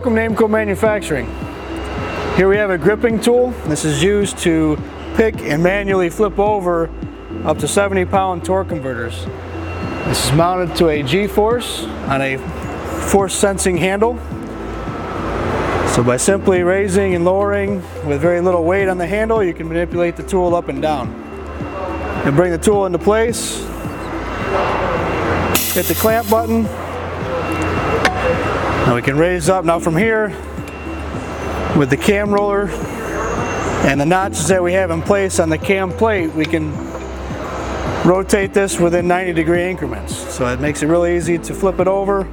Welcome to Aimco Manufacturing. Here we have a gripping tool. This is used to pick and manually flip over up to 70-pound torque converters. This is mounted to a G-force on a force sensing handle. So by simply raising and lowering with very little weight on the handle, you can manipulate the tool up and down. And bring the tool into place, hit the clamp button. Now we can raise up. Now from here, with the cam roller and the notches that we have in place on the cam plate, we can rotate this within 90-degree increments. So it makes it really easy to flip it over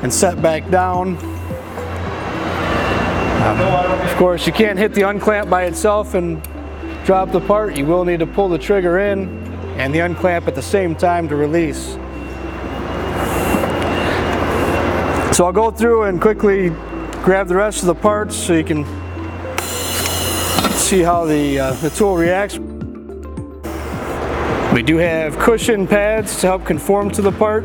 and set back down. Of course, you can't hit the unclamp by itself and drop the part. You will need to pull the trigger in and the unclamp at the same time to release. So I'll go through and quickly grab the rest of the parts so you can see how the tool reacts. We do have cushion pads to help conform to the part.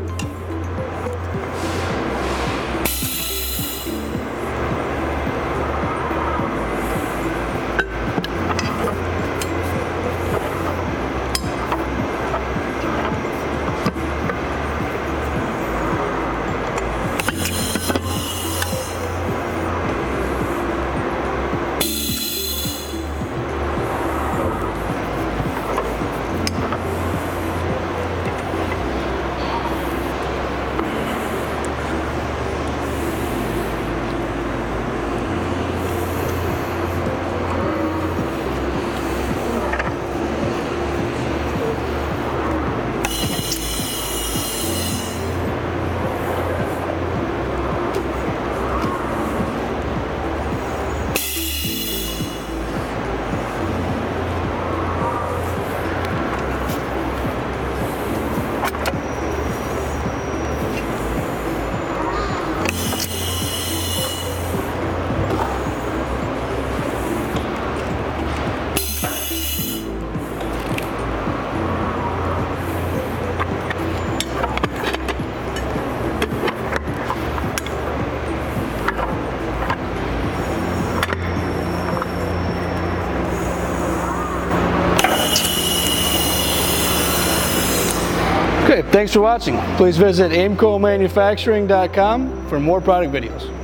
Okay, thanks for watching. Please visit aimcomanufacturing.com for more product videos.